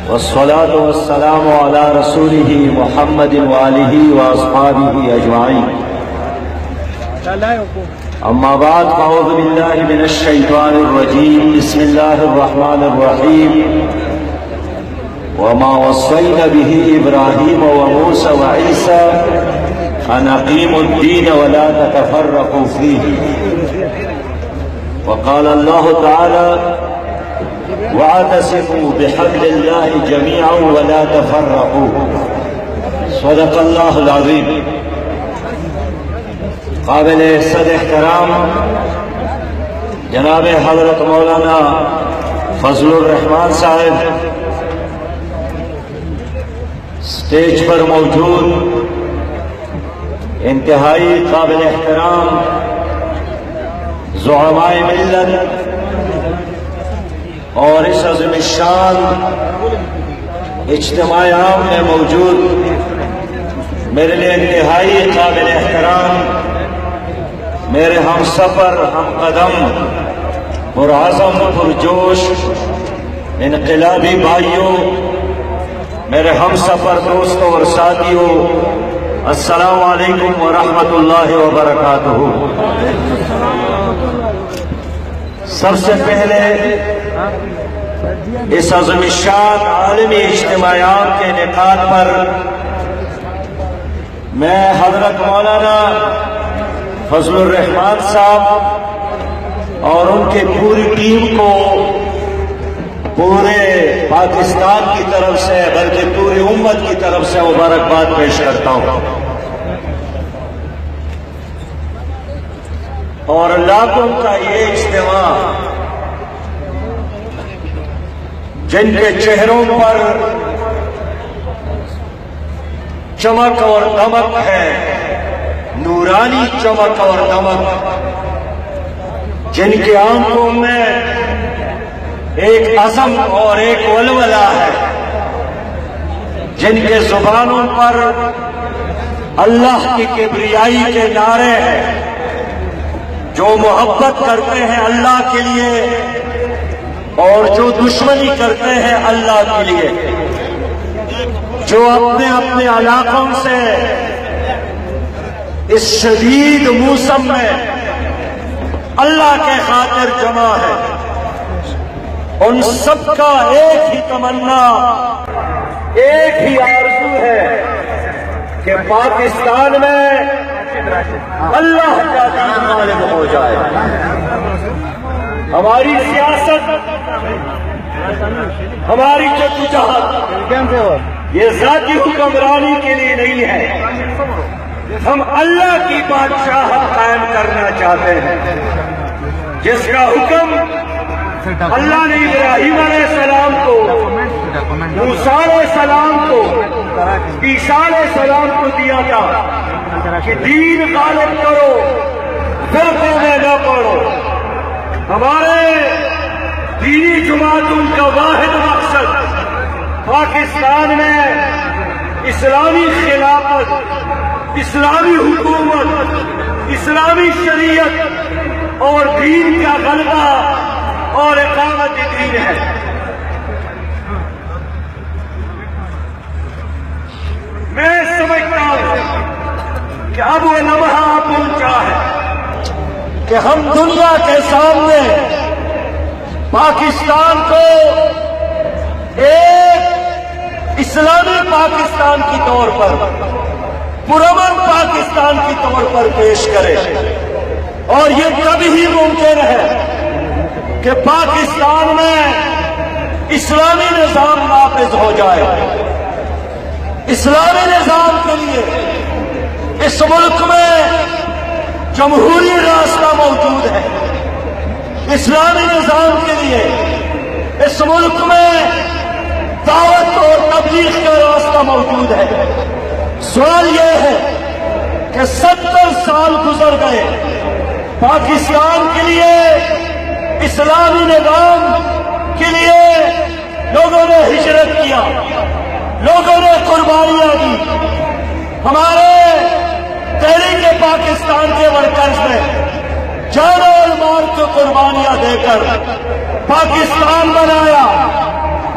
والصلاة والسلام على رسوله محمد وآله وأصحابه أجمعين. أما بعد فأعوذ بالله من الشيطان الرجيم. بسم الله الرحمن الرحيم. وما وصينا به إبراهيم وموسى وعيسى أن أقيموا الدين ولا تتفرقوا فيه. وقال الله تعالى واعتصموا بحبل الله جميعا ولا تفرقوا. صدق الله العظيم. قابل صد احترام جناب حضرت مولانا فضل الرحمان صاحب، اسٹیج پر موجود انتہائی قابل احترام زعمائے ملت اور اس عظیم الشان اجتماع عام میں موجود میرے لیے انتہائی قابل احترام میرے ہم سفر ہم قدم پرعزم پرجوش انقلابی بھائیوں، میرے ہم سفر دوستوں اور ساتھیوں، السلام علیکم ورحمۃ اللہ وبرکاتہ۔ سب سے پہلے اس عظیم الشان عالمی اجتماعات کے انعقاد پر میں حضرت مولانا فضل الرحمان صاحب اور ان کی پوری ٹیم کو پورے پاکستان کی طرف سے بلکہ پوری امت کی طرف سے مبارکباد پیش کرتا ہوں، اور لاکھوں کا یہ اجتماع جن کے چہروں پر چمک اور دمک ہے، نورانی چمک اور دمک، جن کی آنکھوں میں ایک عزم اور ایک ولولہ ہے، جن کے زبانوں پر اللہ کی کبریائی کے نعرے ہیں، جو محبت کرتے ہیں اللہ کے لیے اور جو دشمنی کرتے ہیں اللہ کے لیے، جو اپنے اپنے علاقوں سے اس شدید موسم میں اللہ کے خاطر جمع ہے، ان سب کا ایک ہی تمنا، ایک ہی آرزو ہے کہ پاکستان میں اللہ کا دین غالب ہو جائے۔ ہماری سیاست، ہماری جدوجہد یہ ذاتی حکمرانی کے لیے نہیں ہے، ہم اللہ کی بادشاہت قائم کرنا چاہتے ہیں، جس کا حکم اللہ نے ابراہیم علیہ السلام کو، موسیٰ علیہ السلام کو، عیسیٰ علیہ السلام کو دیا تھا کہ دین غالب کرو، فرقے میں نہ پڑو۔ ہمارے دینی جماعتوں کا واحد مقصد پاکستان میں اسلامی خلافت، اسلامی حکومت، اسلامی شریعت اور دین کا غلبہ اور اقامت دین ہے۔ میں سمجھتا ہوں کہ اب وہ لمحہ پہنچا ہے کہ ہم دنیا کے سامنے پاکستان کو ایک اسلامی پاکستان کی طور پر، پرامن پاکستان کی طور پر پیش کرے، اور یہ تب ہی ممکن ہے کہ پاکستان میں اسلامی نظام نافذ ہو جائے۔ اسلامی نظام کے لیے اس ملک میں جمہوری راستہ موجود ہے، اسلامی نظام کے لیے اس ملک میں دعوت اور تبلیغ کا راستہ موجود ہے۔ سوال یہ ہے کہ 70 سال گزر گئے، پاکستان کے لیے اسلامی نظام کے لیے لوگوں نے ہجرت کیا، لوگوں نے قربانیاں دی۔ ہمارے تحریک پاکستان کے ورکرز نے جان اور مال کو قربانیاں دے کر پاکستان بنایا،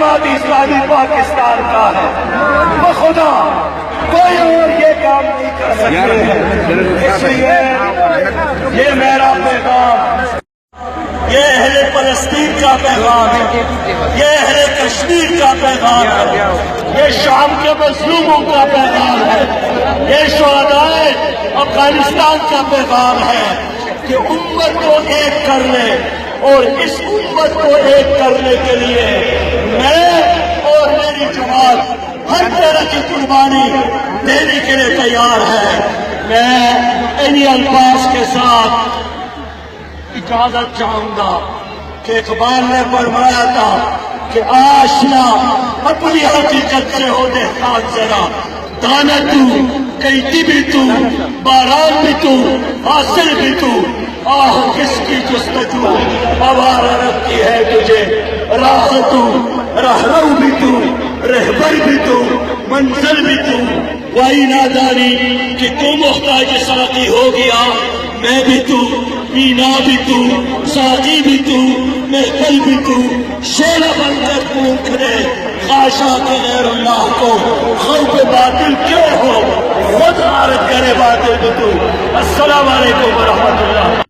جماعت اسلامی پاکستان کا ہے، بخدا کوئی اور یہ کام نہیں کر سکتے. اس لیے یہ میرا پیغام، یہ اہل فلسطین کا پیغام ہے، یہ اہل کشمیر کا پیغام ہے، یہ شام کے مظلوموں کا پیغام ہے، یہ شہدائے افغانستان کا پیغام ہے کہ امت کو ایک کر لے. اور اس امت کو ایک کرنے کے لیے میں اور میری جماعت ہر طرح کی قربانی دینے کے لیے تیار ہے. میں انہی الفاظ کے ساتھ اجازت چاہوں گا کہ اقبال نے فرمایا تھا کہ آشنا اپنی حقیقت سے ہو دیکھان ذرا، دانا تو کیتی بھی تو، باران بھی تو، حاصل بھی تو، آہ کس کی جستجو آوارہ رکھتی ہے تجھے، راہ تو رہرو بھی تو، رہبر بھی تو، منزل بھی تو. وہی نادانی کہ تو محتاج ساقی ہو گیا، میں بھی تو، مینا بھی تو، ساقی بھی تو، محفل بھی تو. شعلہ بن کر پونکھ دے خاشا کے غیر اللہ کو، خوف باطل کیوں ہو، خود عارض کرے باطل بھی تو. السلام علیکم ورحمۃ اللہ.